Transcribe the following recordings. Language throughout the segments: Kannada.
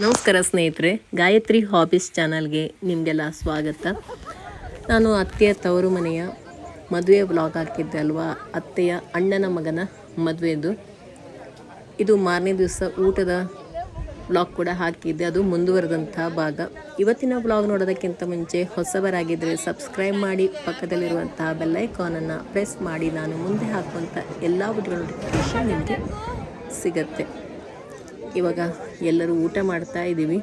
ನಮಸ್ಕಾರ ಸ್ನೇಹಿತರೆ, ಗಾಯತ್ರಿ ಹಾಬೀಸ್ ಚಾನಲ್ಗೆ ನಿಮಗೆಲ್ಲ ಸ್ವಾಗತ. ನಾನು ಅತ್ತೆಯ ತವರು ಮನೆಯ ಮದುವೆ ವ್ಲಾಗ್ ಹಾಕಿದ್ದೆ ಅಲ್ವಾ, ಅತ್ತೆಯ ಅಣ್ಣನ ಮಗನ ಮದುವೆದು. ಇದು ಮಾರನೇ ದಿವಸ ಊಟದ ವ್ಲಾಗ್ ಕೂಡ ಹಾಕಿದ್ದೆ, ಅದು ಮುಂದುವರೆದಂಥ ಭಾಗ. ಇವತ್ತಿನ ವ್ಲಾಗ್ ನೋಡೋದಕ್ಕಿಂತ ಮುಂಚೆ ಹೊಸಬರಾಗಿದ್ದರೆ ಸಬ್ಸ್ಕ್ರೈಬ್ ಮಾಡಿ, ಪಕ್ಕದಲ್ಲಿರುವಂತಹ ಬೆಲ್ಲೈಕಾನನ್ನು ಪ್ರೆಸ್ ಮಾಡಿ. ನಾನು ಮುಂದೆ ಹಾಕುವಂಥ ಎಲ್ಲ ವಿಡಿಯೋ ನೋಟಿಫಿಕೇಷನ್ ನಿಮಗೆ ಸಿಗತ್ತೆ. ಇವಾಗ ಎಲ್ಲರೂ ಊಟ ಮಾಡ್ತಾ ಇದ್ದೀವಿ.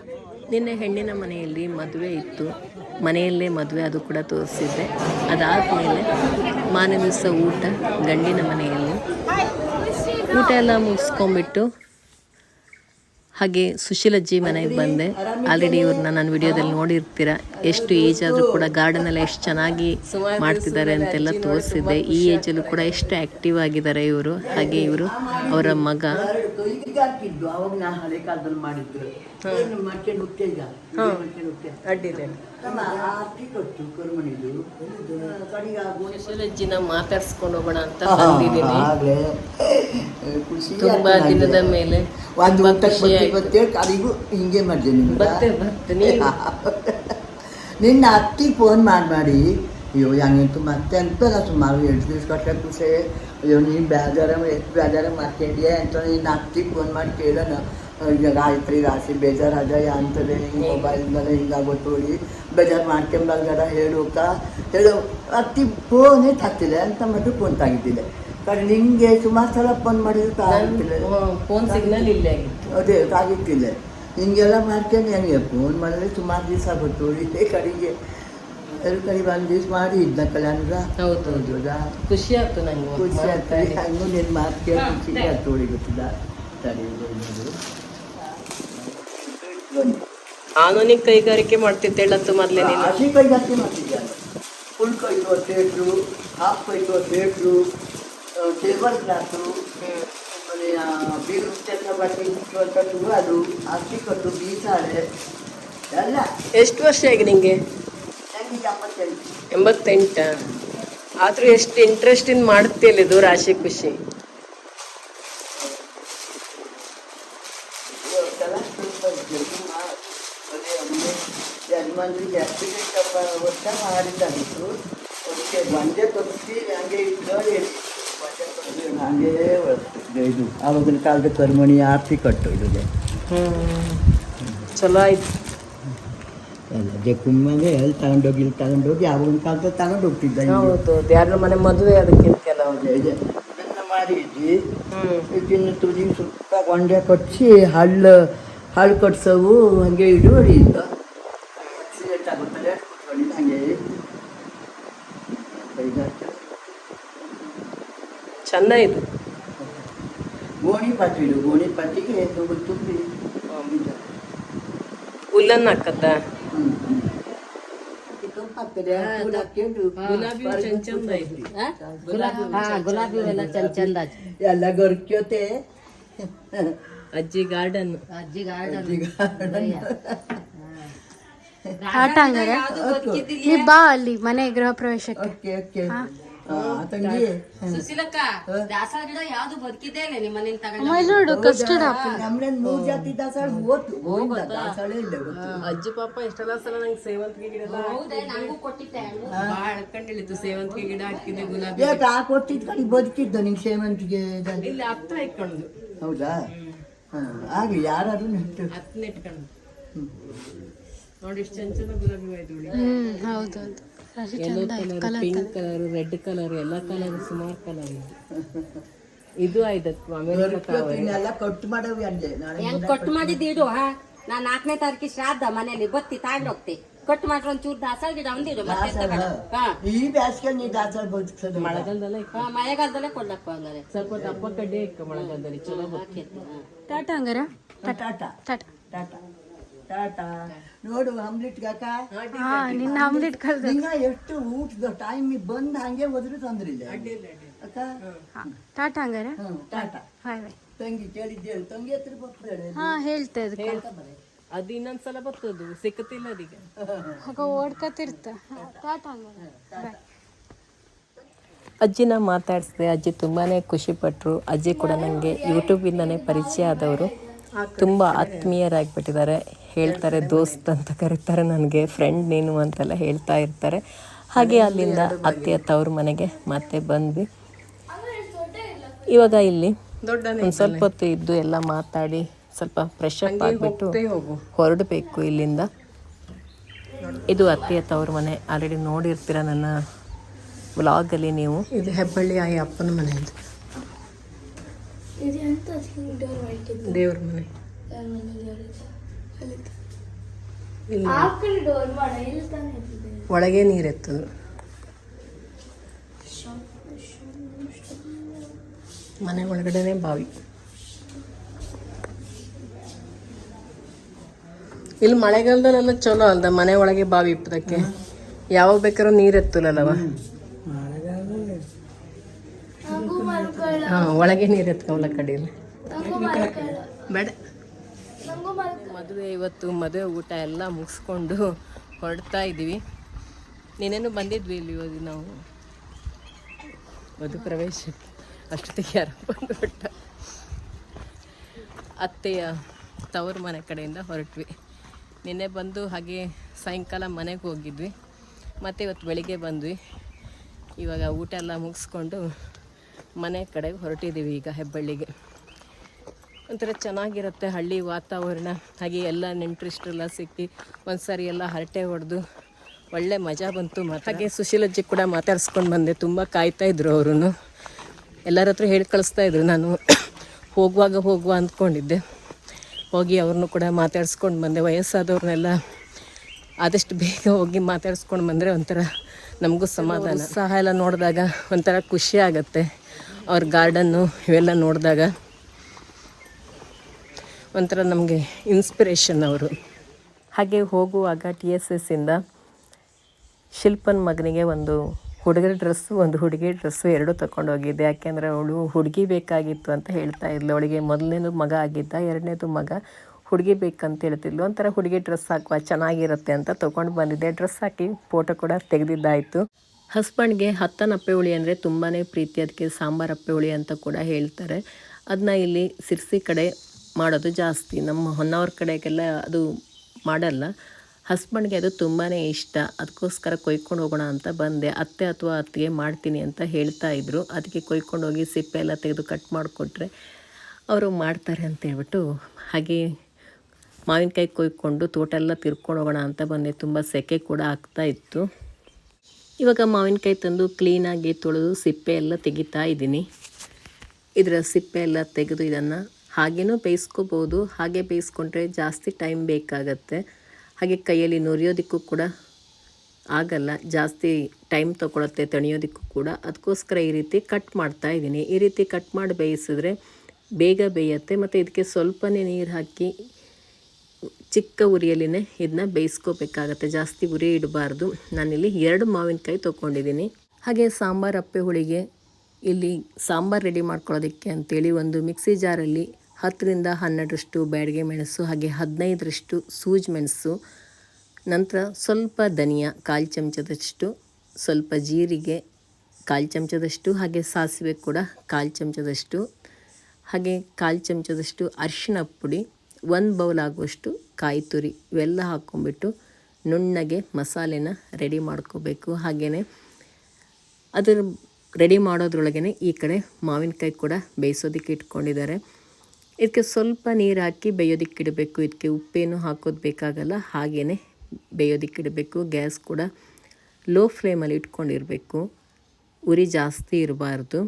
ನಿನ್ನೆ ಹೆಣ್ಣಿನ ಮನೆಯಲ್ಲಿ ಮದುವೆ ಇತ್ತು, ಮನೆಯಲ್ಲೇ ಮದುವೆ, ಅದು ಕೂಡ ತೋರಿಸಿದ್ದೆ. ಅದಾದಮೇಲೆ ಮಾರನೇ ದಿವಸ ಊಟ ಗಂಡಿನ ಮನೆಯಲ್ಲಿ. ಊಟ ಎಲ್ಲ ಮುಗಿಸ್ಕೊಂಬಿಟ್ಟು ಹಾಗೆ ಸುಶೀಲಜ್ಜಿ ಮನೆಗೆ ಬಂದೆ. ಆಲ್ರೆಡಿ ಇವ್ರನ್ನ ನಾನು ವಿಡಿಯೋದಲ್ಲಿ ನೋಡಿರ್ತೀರ. ಎಷ್ಟು ಏಜ್ ಆದರೂ ಕೂಡ ಗಾರ್ಡನೆಲ್ಲ ಎಷ್ಟು ಚೆನ್ನಾಗಿ ಮಾಡ್ತಿದ್ದಾರೆ ಅಂತೆಲ್ಲ ತೋರಿಸಿದ್ದೆ. ಈ ಏಜಲ್ಲೂ ಕೂಡ ಎಷ್ಟು ಆ್ಯಕ್ಟಿವ್ ಆಗಿದ್ದಾರೆ ಇವರು. ಹಾಗೆ ಇವರು ಅವರ ಮಗ. ಸುಶೀಲಜ್ಜಿನ ಮಾತಾಡ್ಸ್ಕೊಂಡು ಹೋಗೋಣ ಅಂತ ಬಂದಿದ್ದೀನಿ. ತುಂಬಾ ದಿನದ ಮೇಲೆ ಕರಿಗೂ ಹಿಂಗೆ ಮಾಡ್ತೀನಿ. ನಿನ್ನ ಅತ್ತಿ ಫೋನ್ ಮಾಡಿ ಅಯ್ಯೋ ಹೆಂಗಿತ್ತು ಮತ್ತೆ ಅಂತಲ್ಲ, ಸುಮಾರು 8 ದಿವಸ ಕಟ್ಟ ಖುಷಿ. ಅಯ್ಯೋ ನೀನು ಬೇಜಾರ ಮಾಡ್ಕೊಂಡ್ಯಾ ಅಂತ ನಿನ್ನ ಅತ್ತಿ ಫೋನ್ ಮಾಡಿ ಕೇಳೋಣ. ಈಗ ಗಾಯತ್ರಿ ರಾಶಿ ಬೇಜಾರಾದ ಅಂತದೆ, ಹಿಂಗೆ ಮೊಬೈಲ್ದಲ್ಲ ಹಿಂಗಾಗೋದು ನೋಡಿ ಬೇಜಾರು ಮಾಡ್ಕೊಂಬಲ್ಗಡ ಹೇಳು ಅತ್ತಿ ಫೋನೇ ತಗ್ತಿಲ್ಲ ಅಂತ ಮತ್ತೆ ಫೋನ್ ತೆಗಿತಿದ್ದೆ. ನಿಂಗೆ ಸುಮಾರು ಸಲ ಫೋನ್ ಮಾಡಿದ್ರೆ ಫೋನ್ ಸಿಗ್ನಲ್ ಇಲ್ಲ ಆಗಿತ್ತು, ಅದೇ ತಾಗಿತ್ತಿಲ್ಲ. ಹಿಂಗೆಲ್ಲ ಮಾಡ್ಕೊಂಡು ಹೆಂಗೆ ಫೋನ್ ಮಾಡಿದ್ರೆ ಸುಮಾರು ದಿವಸ ಆಗುತ್ತೆ. ಇದೇ ಕಡೆಗೆ ಕಡೆಗೆ ಒಂದು ದಿವ್ಸ ಮಾಡಿ ಇದ್ನ ಕಲ್ಯಾಣದ. ಹೌದು, ಖುಷಿ ಆಯ್ತು ನಂಗೆ. ಖುಷಿ ಆಗ್ತದೆ. ಹಂಗೂ ನಿನ್ನ ಮಾತು ಕೇಳಿ ಖುಷಿ ಆಯ್ತು. ನೋಡಿ ಗೊತ್ತಿಲ್ಲ ನಾನು ನಿಂಗೆ ಕೈಗಾರಿಕೆ ಮಾಡ್ತಿದ್ದೆ ಹೇಳತ್ತು ಮೊದಲೇ. ನೀನು ಹಸಿ ಕೈಗಾರಿಕೆ ಮಾಡ್ತಿದ್ದೆ. ಫುಲ್ ಕೈ ಇರುವ ಥಿಯೇಟ್ರು, ಹಾಫ್ ಕೈ ಇರುವ ಥಿಯೇಟ್ರು, ಟೇಬಲ್ ಕ್ಲಾಸು, ಆಮೇಲೆ ಬೀರು ಬಟ್ಟೆ ಕಟ್ಟು, ಅದು ಅಕ್ಕಿ ಕಟ್ಟು, ಬೀಸಾಳೆ ಎಲ್ಲ. ಎಷ್ಟು ವರ್ಷ ಆಗಿ ನಿಂಗೆ? 88. ಆದರೂ ಎಷ್ಟು ಇಂಟ್ರೆಸ್ಟಿಂದ ಮಾಡ್ತಿಲ್ಲ ಇದು ರಾಶಿ ಖುಷಿ. ಯಜಮಾನ್ರಿಗೆ ಆಕ್ಸಿಡೆಂಟ್ ವರ್ಷ ಮಾಡಿದ್ದಾಗಿತ್ತು. ಅದಕ್ಕೆ ಬಂಡೆ ತಪ್ಪಿಸಿ ಹಂಗೆ ಹಂಗೆ ಇದು ಆವಾಗಿನ ಕಾಲದ ಕರ್ಮಣಿ ಆರ್ತಿ ಕಟ್ಟು ಇದಿದೆ. ಚಲೋ ಆಯ್ತು. ಎಲ್ಲ ಕುಮ್ಮಗೆ ಎಲ್ಲಿ ತಗೊಂಡೋಗಿ ಆವಾಗಿನ ಕಾಲದ ತಗೊಂಡು ಹೋಗ್ತಿದ್ದ. ಯಾರ ಮನೆ ಮದುವೆ ಅದಕ್ಕೆ ಇದನ್ನ ಮಾಡಿದ್ವಿ. ಇದನ್ನು ತುದಿ ಸುತ್ತ ಗೊಂಡೆ ಕಟ್ಟಿಸಿ ಹಳ್ಳು ಕಟ್ಸವು ಹಂಗೆ ಇಡುವರಿ ಇತ್ತು. ಆಕ್ಸಿಡೆಂಟ್ ಆಗುತ್ತಲ್ಲ ಕೂತ್ಕೊಂಡಿದ್ದು ಹಂಗೆ ಚಂದ ಇದು. ಗೋಣಿ ಪಟ್ಟಿಗೆ ದುಡ್ಡು ತುಂಬಿ ಹುಲ್ಲನ್ನು ಹಾಕತ್ತ. ಗುಲಾಬಿ ಎಲ್ಲ ಚಂದ ಎಲ್ಲ ಗೊರ್ಕ್ಯೋತೆ. ಅಜ್ಜಿ ಗಾರ್ಡನ್ ಬಾ ಅಲ್ಲಿ ಮನೆ ಗೃಹ ಪ್ರವೇಶಕ್ಕೆ. ನೋಡು ಕಸ್ಟರ್ಡ್ ಆಪಲ್. ಅಜ್ಜಿ ಪಾಪ ಎಷ್ಟೆಲ್ಲ ಸಲ ನಂಗೆ ಸೇವಂತಿಗೆ ಗಿಡ ಹಾಕೊಂಡಿತ್ತು. ಸೇವಂತಿಗೆ ಗಿಡ ಹಾಕಿದೆ, ಗುಲಾಬಿ ಕೊಟ್ಟಿದ್ ಕಡೆ ಬದುಕಿದ್ದು ನಿಂಗೆ ಸೇವಂತಿಗೆ ಇಲ್ಲಿ ಹತ್ತ ಇಟ್ಕೊಂಡು. ಹೌದಾ? ಹಾಗೆ ಯಾರಾದ್ರೂ ನೆಟ್ಕೊಂಡು ನೋಡಿ ಎಷ್ಟು ಚಂದ ಗುಲಾಬಿ ಆಯ್ತು. ಹೌದೌದು, ಪಿಂಕ್ ಕಲರ್, ರೆಡ್ ಕಲರ್, ಎಲ್ಲ ಕಲರ್, ಸುಮಾರು ಕಲರ್. ಇದು ಆಯ್ತು ಕಟ್ಟು ಮಾಡವಿ ಅಂದೆ. ಕಟ್ಟು ಮಾಡಿದ್ದು ಇಡು. ನಾ 4ನೇ ತಾರೀಕಿಗೆ ಶ್ರಾದ್ದ ಮನೆಯಲ್ಲಿ ಬತ್ತಿ ತಾಂಡ್ ಹೋಗ್ತಿ. ಕಟ್ಟು ಮಾಡ್ರ ಒಂಚೂರು ದಾಸವಾಳ ಗಿಡ ಒಂದಿಡು. ಈ ಬ್ಯಾಸ್ಗೆ ನೀ ದಾಸವಾಳ ಬದುಕ್ಸೋದು ಮಳೆಗಾಲದಲ್ಲೇ. ಮಳೆಗಾಲದಲ್ಲೇ ಕೊಡ್ಲಪ್ಪ ಹಂಗಾರೆ ಸ್ವಲ್ಪ ದಪ್ಪ ಕಡ್ಡಿ ಮಳೆಗಾಲದಲ್ಲಿ ಚಲೋ. ಟಾಟಾ ಹಂಗಾರ. ಟಾಟಾ ನೋಡು ಆಮ್ಲೆಟ್ ಗಾಕ. ನಿನ್ನ ಆಮ್ಲೆಟ್ ಕಲ್ದ ಎಷ್ಟು ಊಟದ ಟೈಮಿಗೆ ಬಂದು ಹಂಗೆ ಹೋದ್ರು ತೊಂದ್ರೆ ಇಲ್ಲ ಅಕ್ಕ. ಟಾಟಾ ಹಂಗಾರ. ಟಾಟಾ. ಬಾಯ್ ಬಾಯ್. ತಂಗಿ ಕೇಳಿದ್ದೇಳು, ತಂಗಿ ಹತ್ರ ಬರ್ತಾಳೆ. ಹೇಳ್ತೆ ಅದು ಇನ್ನೊಂದ್ಸಲ ಬರ್ತದು, ಸಿಕ್ಕತಿಲ್ಲ ಅದೀಗ. ಓಡ್ಕತಿರ್ತ. ಟಾಟಾ ಹಂಗಾರ. ಅಜ್ಜಿನ ಮಾತಾಡಿಸಿದೆ. ಅಜ್ಜಿ ತುಂಬಾ ಖುಷಿಪಟ್ಟರು. ಅಜ್ಜಿ ಕೂಡ ನನಗೆ ಯೂಟ್ಯೂಬಿಂದನೇ ಪರಿಚಯ ಆದವರು. ತುಂಬ ಆತ್ಮೀಯರಾಗಿಬಿಟ್ಟಿದ್ದಾರೆ. ಹೇಳ್ತಾರೆ ದೋಸ್ತ್ ಅಂತ ಕರೀತಾರೆ, ನನಗೆ ಫ್ರೆಂಡ್ ನೀನು ಅಂತೆಲ್ಲ ಹೇಳ್ತಾ ಇರ್ತಾರೆ. ಹಾಗೆ ಅಲ್ಲಿಂದ ಅತ್ತೆಯ ತವ್ರ ಮನೆಗೆ ಮತ್ತೆ ಬಂದ್ವಿ. ಇವಾಗ ಇಲ್ಲಿ ಒಂದು ಸ್ವಲ್ಪ ಹೊತ್ತು ಇದ್ದು ಎಲ್ಲ ಮಾತಾಡಿ ಸ್ವಲ್ಪ ಫ್ರೆಶ್ ಅಪ್ ಆಗಿಬಿಟ್ಟು ಹೊರಡಬೇಕು ಇಲ್ಲಿಂದ. ಇದು ಅತ್ತೆಯ ತವ್ರ ಮನೆ, ಆಲ್ರೆಡಿ ನೋಡಿರ್ತೀರ ನನ್ನ ವ್ಲಾಗಲ್ಲಿ ನೀವು. ಇದು ಹೆಬ್ಬಳ್ಳಿ ಆಯಿ ಅಪ್ಪನ ಮನೆ ಅಂತ, ದೇವ್ರ ಮನೆ. ಒಳಗೆ ನೀರೆತ್ತದು. ಮನೆ ಒಳಗಡೆನೆ ಬಾವಿ. ಇಲ್ಲಿ ಮಳೆಗಾಲದಲ್ಲೆಲ್ಲ ಚಲೋ ಅಲ್ದ ಮನೆ ಒಳಗೆ ಬಾವಿ ಇಪ್ಪದಕ್ಕೆ, ಯಾವಾಗ ಬೇಕಾದ್ರೂ ನೀರು ಎತ್ತಲವ. ಹಾಂ, ಒಳಗೆ ನೀರು ಎತ್ಕೊಲ್ಲ ಕಡೆಯಲ್ಲಿ ಬೇಡ. ಇವತ್ತು ಮದುವೆ ಊಟ ಎಲ್ಲ ಮುಗಿಸ್ಕೊಂಡು ಹೊರಡ್ತಾ ಇದ್ದೀವಿ. ನೀನೇನು ಬಂದಿದ್ವಿ ಇಲ್ಲಿ ಹೋಗಿ ನಾವು ಮಧು ಪ್ರವೇಶಕ್ಕೆ, ಅಷ್ಟೊತ್ತಿಗೆ ಯಾರು ಬಂದುಬಿಟ್ಟ. ಅತ್ತೆಯ ತವ್ರ ಮನೆ ಕಡೆಯಿಂದ ಹೊರಟ್ವಿ. ನಿನ್ನೆ ಬಂದು ಹಾಗೆ ಸಾಯಂಕಾಲ ಮನೆಗೆ ಹೋಗಿದ್ವಿ, ಮತ್ತು ಇವತ್ತು ಬೆಳಿಗ್ಗೆ ಬಂದ್ವಿ. ಇವಾಗ ಊಟ ಎಲ್ಲ ಮುಗಿಸ್ಕೊಂಡು ಮನೆ ಕಡೆಗೆ ಹೊರಟಿದ್ದೀವಿ ಈಗ ಹೆಬ್ಬಳ್ಳಿಗೆ. ಒಂಥರ ಚೆನ್ನಾಗಿರುತ್ತೆ ಹಳ್ಳಿ ವಾತಾವರಣ. ಹಾಗೆ ಎಲ್ಲ ನೆಂಟರಿಷ್ಟರೆಲ್ಲ ಸಿಕ್ಕಿ ಒಂದು ಸಾರಿ ಎಲ್ಲ ಹರಟೆ ಹೊಡೆದು ಒಳ್ಳೆ ಮಜಾ ಬಂತು. ಹಾಗೆ ಸುಶೀಲಜ್ಜಿ ಕೂಡ ಮಾತಾಡ್ಸ್ಕೊಂಡು ಬಂದೆ. ತುಂಬ ಕಾಯ್ತಾಯಿದ್ರು ಅವರು, ಎಲ್ಲರ ಹತ್ರ ಹೇಳಿ ಕಳಿಸ್ತಾಯಿದ್ರು. ನಾನು ಹೋಗುವ ಅಂದ್ಕೊಂಡಿದ್ದೆ. ಹೋಗಿ ಅವ್ರನ್ನೂ ಕೂಡ ಮಾತಾಡ್ಸ್ಕೊಂಡು ಬಂದೆ. ವಯಸ್ಸಾದವ್ರನ್ನೆಲ್ಲ ಆದಷ್ಟು ಬೇಗ ಹೋಗಿ ಮಾತಾಡ್ಸ್ಕೊಂಡು ಬಂದರೆ ಒಂಥರ ನಮಗೂ ಸಮಾಧಾನ. ಉತ್ಸಾಹ ಎಲ್ಲ ನೋಡಿದಾಗ ಒಂಥರ ಖುಷಿ ಆಗುತ್ತೆ. ಅವ್ರ ಗಾರ್ಡನ್ನು ಇವೆಲ್ಲ ನೋಡಿದಾಗ ಒಂಥರ ನಮಗೆ ಇನ್ಸ್ಪಿರೇಷನ್ ಅವರು. ಹಾಗೆ ಹೋಗುವಾಗ TSS ಇಂದ ಶಿಲ್ಪನ ಮಗನಿಗೆ ಒಂದು ಹುಡುಗರ ಡ್ರೆಸ್ಸು ಒಂದು ಹುಡುಗಿ ಡ್ರೆಸ್ಸು ಎರಡೂ ತಗೊಂಡೋಗಿದ್ದೆ. ಯಾಕೆಂದರೆ ಅವಳು ಹುಡುಗಿ ಬೇಕಾಗಿತ್ತು ಅಂತ ಹೇಳ್ತಾ ಇದ್ಲು. ಅವಳಿಗೆ ಮೊದಲನೇದು ಮಗ ಆಗಿದ್ದ, ಎರಡನೇದು ಮಗ ಹುಡುಗಿ ಬೇಕಂತ ಹೇಳ್ತಿದ್ಲು. ಒಂಥರ ಹುಡುಗಿ ಡ್ರೆಸ್ ಹಾಕುವ ಚೆನ್ನಾಗಿರುತ್ತೆ ಅಂತ ತೊಗೊಂಡು ಬಂದಿದ್ದೆ. ಡ್ರೆಸ್ ಹಾಕಿ ಫೋಟೋ ಕೂಡ ತೆಗೆದಿದ್ದಾಯಿತು. ಹಸ್ಬೆಂಡ್ಗೆ ಹತ್ತನಪ್ಪೆ ಹುಳಿ ಅಂದರೆ ತುಂಬಾ ಪ್ರೀತಿ. ಅದಕ್ಕೆ ಸಾಂಬಾರು ಅಪ್ಪೆ ಹುಳಿ ಅಂತ ಕೂಡ ಹೇಳ್ತಾರೆ. ಅದನ್ನ ಇಲ್ಲಿ ಸಿರ್ಸಿ ಕಡೆ ಮಾಡೋದು ಜಾಸ್ತಿ. ನಮ್ಮ ಹೊನ್ನಾವರ ಕಡೆಗೆಲ್ಲ ಅದು ಮಾಡಲ್ಲ. ಹಸ್ಬೆಂಡ್ಗೆ ಅದು ತುಂಬಾ ಇಷ್ಟ. ಅದಕ್ಕೋಸ್ಕರ ಕೊಯ್ಕೊಂಡು ಹೋಗೋಣ ಅಂತ ಬಂದೆ. ಅತ್ತೆ ಅಥವಾ ಅತ್ತಿಗೆ ಮಾಡ್ತೀನಿ ಅಂತ ಹೇಳ್ತಾ ಇದ್ರು. ಅದಕ್ಕೆ ಕೊಯ್ಕೊಂಡು ಹೋಗಿ ಸಿಪ್ಪೆ ಎಲ್ಲ ತೆಗೆದು ಕಟ್ ಮಾಡಿಕೊಟ್ರೆ ಅವರು ಮಾಡ್ತಾರೆ ಅಂತ ಹೇಳ್ಬಿಟ್ಟು ಹಾಗೆ ಮಾವಿನಕಾಯಿ ಕೊಯ್ಕೊಂಡು ತೋಟ ಎಲ್ಲ ತಿರ್ಕೊಂಡು ಹೋಗೋಣ ಅಂತ ಬಂದೆ. ತುಂಬ ಸೆಕೆ ಕೂಡ ಆಗ್ತಾ ಇತ್ತು. ಇವಾಗ ಮಾವಿನಕಾಯಿ ತಂದು ಕ್ಲೀನಾಗಿ ತೊಳೆದು ಸಿಪ್ಪೆ ಎಲ್ಲ ತೆಗಿತಾ ಇದ್ದೀನಿ. ಇದರ ಸಿಪ್ಪೆ ಎಲ್ಲ ತೆಗೆದು ಇದನ್ನು ಹಾಗೇನೂ ಬೇಯಿಸ್ಕೋಬೋದು. ಹಾಗೆ ಬೇಯಿಸ್ಕೊಂಡ್ರೆ ಜಾಸ್ತಿ ಟೈಮ್ ಬೇಕಾಗತ್ತೆ. ಹಾಗೆ ಕೈಯಲ್ಲಿ ನುರಿಯೋದಕ್ಕೂ ಕೂಡ ಆಗಲ್ಲ, ಜಾಸ್ತಿ ಟೈಮ್ ತೊಗೊಳತ್ತೆ ತಣಿಯೋದಕ್ಕೂ ಕೂಡ. ಅದಕ್ಕೋಸ್ಕರ ಈ ರೀತಿ ಕಟ್ ಮಾಡ್ತಾ ಇದ್ದೀನಿ. ಈ ರೀತಿ ಕಟ್ ಮಾಡಿ ಬೇಯಿಸಿದ್ರೆ ಬೇಗ ಬೇಯುತ್ತೆ. ಮತ್ತು ಇದಕ್ಕೆ ಸ್ವಲ್ಪನೇ ನೀರು ಹಾಕಿ ಚಿಕ್ಕ ಉರಿಯಲ್ಲಿನೇ ಇದನ್ನ ಬೇಯಿಸ್ಕೋಬೇಕಾಗತ್ತೆ. ಜಾಸ್ತಿ ಉರಿ ಇಡಬಾರ್ದು. ನಾನಿಲ್ಲಿ 2 ಮಾವಿನಕಾಯಿ ತೊಗೊಂಡಿದ್ದೀನಿ. ಹಾಗೆ ಸಾಂಬಾರು ಅಪ್ಪೆ ಹುಳಿಗೆ ಇಲ್ಲಿ ಸಾಂಬಾರು ರೆಡಿ ಮಾಡ್ಕೊಳ್ಳೋದಕ್ಕೆ ಅಂತೇಳಿ ಒಂದು ಮಿಕ್ಸಿ ಜಾರಲ್ಲಿ 10ರಿಂದ 12ರಷ್ಟು ಬ್ಯಾಡಗೆ ಮೆಣಸು, ಹಾಗೆ 15ರಷ್ಟು ಸೂಜಿ ಮೆಣಸು, ನಂತರ ಸ್ವಲ್ಪ ಧನಿಯಾ 1/4 ಚಮಚದಷ್ಟು, ಸ್ವಲ್ಪ ಜೀರಿಗೆ 1/4 ಚಮಚದಷ್ಟು, ಹಾಗೆ ಸಾಸಿವೆ ಕೂಡ 1/4 ಚಮಚದಷ್ಟು, ಹಾಗೆ 1/4 ಚಮಚದಷ್ಟು ಅರಿಶಿಣ ಪುಡಿ, 1 ಬೌಲ್ ಆಗುವಷ್ಟು ಕಾಯಿ ತುರಿ, ಇವೆಲ್ಲ ಹಾಕ್ಕೊಂಬಿಟ್ಟು ನುಣ್ಣಗೆ ಮಸಾಲೆನ ರೆಡಿ ಮಾಡ್ಕೋಬೇಕು. ಹಾಗೆಯೇ ಅದರ ರೆಡಿ ಮಾಡೋದ್ರೊಳಗೇ ಈ ಕಡೆ ಮಾವಿನಕಾಯಿ ಕೂಡ ಬೇಯಿಸೋದಕ್ಕೆ ಇಟ್ಕೊಂಡಿದ್ದಾರೆ. ಇದಕ್ಕೆ ಸ್ವಲ್ಪ ನೀರು ಹಾಕಿ ಬೇಯೋದಕ್ಕಿಡಬೇಕು. ಇದಕ್ಕೆ ಉಪ್ಪೇನು ಹಾಕೋದು ಬೇಕಾಗಲ್ಲ, ಹಾಗೆಯೇ ಬೇಯೋದಕ್ಕಿಡಬೇಕು. ಗ್ಯಾಸ್ ಕೂಡ ಲೋ ಫ್ಲೇಮಲ್ಲಿ ಇಟ್ಕೊಂಡಿರಬೇಕು, ಉರಿ ಜಾಸ್ತಿ ಇರಬಾರ್ದು.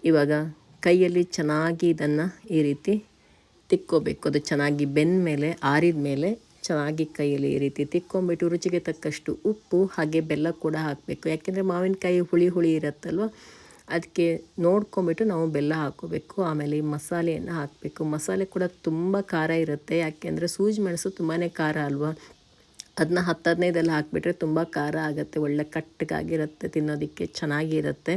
ಇವಾಗ ಕೈಯಲ್ಲಿ ಚೆನ್ನಾಗಿ ಇದನ್ನು ಈ ರೀತಿ ತಿಕ್ಕೋಬೇಕು. ಅದು ಚೆನ್ನಾಗಿ ಬೆಂದ ಮೇಲೆ ಆರಿದ ಮೇಲೆ ಚೆನ್ನಾಗಿ ಕೈಯಲ್ಲಿ ಈ ರೀತಿ ತಿಕ್ಕೊಂಬಿಟ್ಟು ರುಚಿಗೆ ತಕ್ಕಷ್ಟು ಉಪ್ಪು ಹಾಗೆ ಬೆಲ್ಲ ಕೂಡ ಹಾಕಬೇಕು. ಯಾಕೆಂದರೆ ಮಾವಿನಕಾಯಿ ಹುಳಿ ಇರುತ್ತಲ್ವ, ಅದಕ್ಕೆ ನೋಡ್ಕೊಂಬಿಟ್ಟು ನಾವು ಬೆಲ್ಲ ಹಾಕ್ಕೋಬೇಕು. ಆಮೇಲೆ ಈ ಮಸಾಲೆಯನ್ನು ಹಾಕಬೇಕು. ಮಸಾಲೆ ಕೂಡ ತುಂಬ ಖಾರ ಇರುತ್ತೆ. ಯಾಕೆಂದರೆ ಸೂಜಿ ಮೆಣಸು ತುಂಬಾ ಖಾರ ಅಲ್ವಾ. ಅದನ್ನ 10-15 ಹಾಕಿಬಿಟ್ರೆ ತುಂಬ ಖಾರ ಆಗುತ್ತೆ. ಒಳ್ಳೆ ಕಟ್ಟಗಾಗಿರುತ್ತೆ, ತಿನ್ನೋದಕ್ಕೆ ಚೆನ್ನಾಗಿರುತ್ತೆ.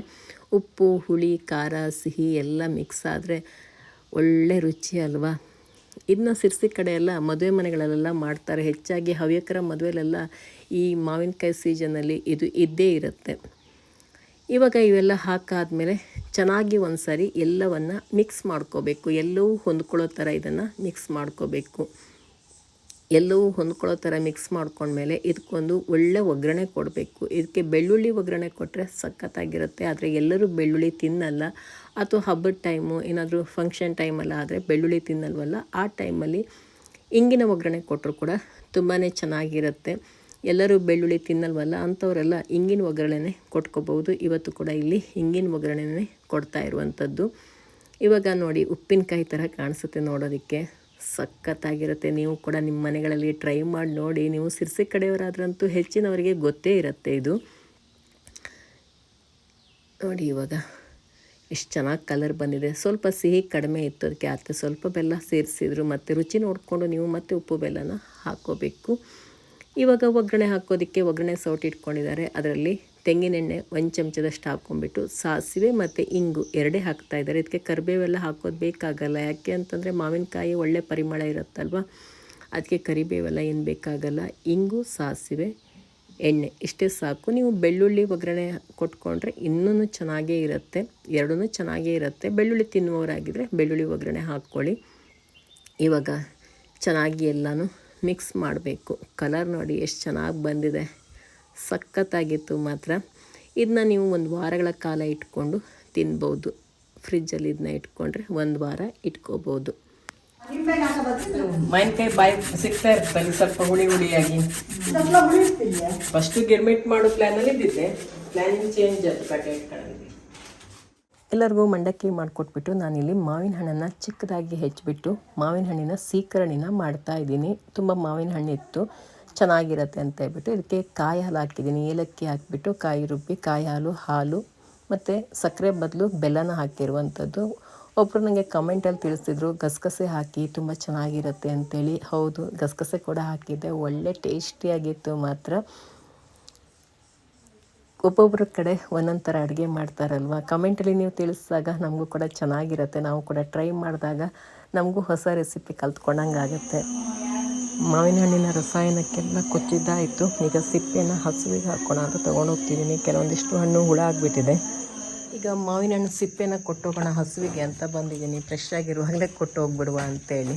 ಉಪ್ಪು, ಹುಳಿ, ಖಾರ, ಸಿಹಿ ಎಲ್ಲ ಮಿಕ್ಸ್ ಆದರೆ ಒಳ್ಳೆ ರುಚಿ ಅಲ್ವಾ. ಇದನ್ನ ಸಿರ್ಸಿ ಕಡೆ ಎಲ್ಲ ಮದುವೆ ಮನೆಗಳಲ್ಲೆಲ್ಲ ಮಾಡ್ತಾರೆ. ಹೆಚ್ಚಾಗಿ ಹವ್ಯಕರ ಮದುವೆಲೆಲ್ಲ ಈ ಮಾವಿನಕಾಯಿ ಸೀಸನಲ್ಲಿ ಇದು ಇದ್ದೇ ಇರುತ್ತೆ. ಇವಾಗ ಇವೆಲ್ಲ ಹಾಕಾದ್ಮೇಲೆ ಚೆನ್ನಾಗಿ ಒಂದು ಸಾರಿ ಎಲ್ಲವನ್ನು ಮಿಕ್ಸ್ ಮಾಡ್ಕೋಬೇಕು. ಎಲ್ಲವೂ ಹೊಂದ್ಕೊಳ್ಳೋ ಥರ ಇದನ್ನು ಮಿಕ್ಸ್ ಮಾಡ್ಕೋಬೇಕು. ಎಲ್ಲವೂ ಹೊಂದ್ಕೊಳ್ಳೋ ಥರ ಮಿಕ್ಸ್ ಮಾಡ್ಕೊಂಡ್ಮೇಲೆ ಇದಕ್ಕೊಂದು ಒಳ್ಳೆ ಒಗ್ಗರಣೆ ಕೊಡಬೇಕು. ಇದಕ್ಕೆ ಬೆಳ್ಳುಳ್ಳಿ ಒಗ್ಗರಣೆ ಕೊಟ್ಟರೆ ಸಖತ್ತಾಗಿರುತ್ತೆ. ಆದರೆ ಎಲ್ಲರೂ ಬೆಳ್ಳುಳ್ಳಿ ತಿನ್ನಲ್ಲ, ಅಥವಾ ಹಬ್ಬದ ಟೈಮು ಏನಾದರೂ ಫಂಕ್ಷನ್ ಟೈಮಲ್ಲ ಆದರೆ ಬೆಳ್ಳುಳ್ಳಿ ತಿನ್ನಲ್ವಲ್ಲ, ಆ ಟೈಮಲ್ಲಿ ಇಂಗಿನ ಒಗ್ಗರಣೆ ಕೊಟ್ಟರು ಕೂಡ ತುಂಬಾ ಚೆನ್ನಾಗಿರುತ್ತೆ. ಎಲ್ಲರೂ ಬೆಳ್ಳುಳ್ಳಿ ತಿನ್ನಲ್ವಲ್ಲ ಅಂಥವರೆಲ್ಲ ಇಂಗಿನ ಒಗ್ಗರಣೆನೇ ಕೊಟ್ಕೋಬೋದು. ಇವತ್ತು ಕೂಡ ಇಲ್ಲಿ ಇಂಗಿನ ಒಗ್ಗರಣೆನೇ ಕೊಡ್ತಾ ಇರುವಂಥದ್ದು. ಇವಾಗ ನೋಡಿ ಉಪ್ಪಿನಕಾಯಿ ಥರ ಕಾಣಿಸುತ್ತೆ ನೋಡೋದಕ್ಕೆ, ಸಖತ್ತಾಗಿರುತ್ತೆ. ನೀವು ಕೂಡ ನಿಮ್ಮ ಮನೆಗಳಲ್ಲಿ ಟ್ರೈ ಮಾಡಿ ನೋಡಿ. ನೀವು ಸಿರ್ಸಿ ಕಡೆಯವರಾದ್ರಂತೂ ಹೆಚ್ಚಿನವರಿಗೆ ಗೊತ್ತೇ ಇರುತ್ತೆ ಇದು. ನೋಡಿ ಇವಾಗ ಎಷ್ಟು ಚೆನ್ನಾಗಿ ಕಲರ್ ಬಂದಿದೆ. ಸ್ವಲ್ಪ ಸಿಹಿ ಕಡಿಮೆ ಇತ್ತು, ಅದಕ್ಕೆ ಅತ್ತೆ ಸ್ವಲ್ಪ ಬೆಲ್ಲ ಸೇರಿಸಿದ್ರು. ಮತ್ತು ರುಚಿ ನೋಡಿಕೊಂಡು ನೀವು ಮತ್ತೆ ಉಪ್ಪು ಬೆಲ್ಲನ ಹಾಕ್ಕೋಬೇಕು. ಇವಾಗ ಒಗ್ಗರಣೆ ಹಾಕೋದಕ್ಕೆ ಒಗ್ಗರಣೆ ಸೌಟು ಇಟ್ಕೊಂಡಿದ್ದಾರೆ. ಅದರಲ್ಲಿ ತೆಂಗಿನೆಣ್ಣೆ 1 ಚಮಚದಷ್ಟು ಹಾಕ್ಕೊಂಡ್ಬಿಟ್ಟು ಸಾಸಿವೆ ಮತ್ತು ಇಂಗು 2 ಹಾಕ್ತಾಯಿದ್ದಾರೆ. ಇದಕ್ಕೆ ಕರಿಬೇವೆಲ್ಲ ಹಾಕೋದು ಬೇಕಾಗಲ್ಲ. ಯಾಕೆ ಅಂತಂದರೆ ಮಾವಿನಕಾಯಿ ಒಳ್ಳೆ ಪರಿಮಳ ಇರುತ್ತಲ್ವ, ಅದಕ್ಕೆ ಕರಿಬೇವೆಲ್ಲ ಏನು ಬೇಕಾಗಲ್ಲ. ಇಂಗು, ಸಾಸಿವೆ, ಎಣ್ಣೆ ಇಷ್ಟೇ ಸಾಕು. ನೀವು ಬೆಳ್ಳುಳ್ಳಿ ಒಗ್ಗರಣೆ ಕೊಟ್ಕೊಂಡ್ರೆ ಇನ್ನೂ ಚೆನ್ನಾಗೇ ಇರುತ್ತೆ. ಎರಡೂ ಚೆನ್ನಾಗೇ ಇರುತ್ತೆ. ಬೆಳ್ಳುಳ್ಳಿ ತಿನ್ನುವವರಾಗಿದ್ದರೆ ಬೆಳ್ಳುಳ್ಳಿ ಒಗ್ಗರಣೆ ಹಾಕ್ಕೊಳ್ಳಿ. ಇವಾಗ ಚೆನ್ನಾಗಿ ಎಲ್ಲನೂ ಮಿಕ್ಸ್ ಮಾಡಬೇಕು. ಕಲರ್ ನೋಡಿ ಎಷ್ಟು ಚೆನ್ನಾಗಿ ಬಂದಿದೆ, ಸಖತ್ತಾಗಿತ್ತು ಮಾತ್ರ. ಇದನ್ನ ನೀವು 1 ವಾರಗಳ ಕಾಲ ಇಟ್ಕೊಂಡು ತಿನ್ಬೋದು. ಫ್ರಿಜ್ಜಲ್ಲಿ ಇದನ್ನ ಇಟ್ಕೊಂಡ್ರೆ 1 ವಾರ ಇಟ್ಕೋಬೋದು. ಮಾವಿನಕಾಯಿ ಬಾಯಿ ಸಿಗ್ತಾ ಇರ್ತಲ್ಲ ಸ್ವಲ್ಪ ಹುಳಿ ಹುಳಿಯಾಗಿ. ಫಸ್ಟು ಗಿರ್ಮಿಟ್ ಮಾಡೋ ಪ್ಲ್ಯಾನಲ್ಲಿ ಇದ್ದಿದ್ದೆ, ಪ್ಲ್ಯಾನಿಂಗ್ ಚೇಂಜ್ ಅದು ಕಟ್ಟೆ ಇಟ್ಕೊಳ್ಳೋದು. ಎಲ್ಲರಿಗೂ ಮಂಡಕ್ಕಿ ಮಾಡಿಕೊಟ್ಬಿಟ್ಟು ನಾನಿಲ್ಲಿ ಮಾವಿನ ಹಣ್ಣನ್ನು ಚಿಕ್ಕದಾಗಿ ಹೆಚ್ಚಿಬಿಟ್ಟು ಮಾವಿನ ಹಣ್ಣಿನ ಸೀಕರಣಿನ ಮಾಡ್ತಾಯಿದ್ದೀನಿ. ತುಂಬ ಮಾವಿನ ಹಣ್ಣಿತ್ತು, ಚೆನ್ನಾಗಿರುತ್ತೆ ಅಂತ ಹೇಳ್ಬಿಟ್ಟು ಇದಕ್ಕೆ ಕಾಯಿ ಹಾಲು ಹಾಕಿದ್ದೀನಿ. ಏಲಕ್ಕಿ ಹಾಕಿಬಿಟ್ಟು ಕಾಯಿ ರುಬ್ಬಿ ಕಾಯಿ ಹಾಲು ಮತ್ತು ಸಕ್ಕರೆ ಬದಲು ಬೆಲ್ಲನ ಹಾಕಿರುವಂಥದ್ದು. ಒಬ್ಬರು ನನಗೆ ಕಮೆಂಟಲ್ಲಿ ತಿಳಿಸಿದ್ರು ಗಸಗಸೆ ಹಾಕಿ ತುಂಬ ಚೆನ್ನಾಗಿರುತ್ತೆ ಅಂತೇಳಿ. ಹೌದು, ಗಸಗಸೆ ಕೂಡ ಹಾಕಿದ್ದೆ, ಒಳ್ಳೆ ಟೇಸ್ಟಿಯಾಗಿತ್ತು ಮಾತ್ರ. ಒಬ್ಬೊಬ್ಬರ ಕಡೆ ಒಂದೊಂದು ಥರ ಅಡುಗೆ ಮಾಡ್ತಾರಲ್ವ, ಕಮೆಂಟಲ್ಲಿ ನೀವು ತಿಳಿಸಿದಾಗ ನಮಗೂ ಕೂಡ ಚೆನ್ನಾಗಿರುತ್ತೆ. ನಾವು ಕೂಡ ಟ್ರೈ ಮಾಡಿದಾಗ ನಮಗೂ ಹೊಸ ರೆಸಿಪಿ ಕಲ್ತ್ಕೊಂಡಂಗೆ ಆಗುತ್ತೆ. ಮಾವಿನ ಹಣ್ಣಿನ ರಸಾಯನಕ್ಕೆಲ್ಲ ಕೊಚ್ಚಿದ್ದಾಯಿತು. ಈಗ ಸಿಪ್ಪೆನ ಹಸುವಿಗೆ ಹಾಕೋಣ ಅಂತ ತೊಗೊಂಡೋಗ್ತಿದ್ದೀನಿ. ಕೆಲವೊಂದಿಷ್ಟು ಹಣ್ಣು ಹುಳ ಆಗಿಬಿಟ್ಟಿದೆ. ಈಗ ಮಾವಿನ ಹಣ್ಣು ಸಿಪ್ಪೆನ ಕೊಟ್ಟೋಗೋಣ ಹಸುವಿಗೆ ಅಂತ ಬಂದಿದ್ದೀನಿ. ಫ್ರೆಶ್ ಆಗಿರುವಾಗಲೇ ಕೊಟ್ಟು ಹೋಗ್ಬಿಡುವ ಅಂತೇಳಿ.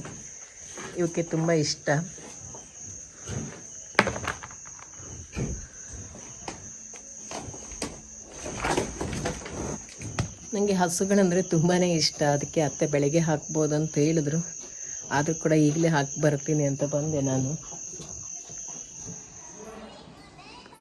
ಇವಕ್ಕೆ ತುಂಬ ಇಷ್ಟ. ನನಗೆ ಹಸುಗಳಂದರೆ ತುಂಬಾ ಇಷ್ಟ. ಅದಕ್ಕೆ ಅತ್ತೆ ಬೆಳಗ್ಗೆ ಹಾಕ್ಬೋದು ಅಂತ ಹೇಳಿದ್ರು. ಆದರೂ ಕೂಡ ಈಗಲೇ ಹಾಕಿ ಬರ್ತೀನಿ ಅಂತ ಬಂದೆ ನಾನು.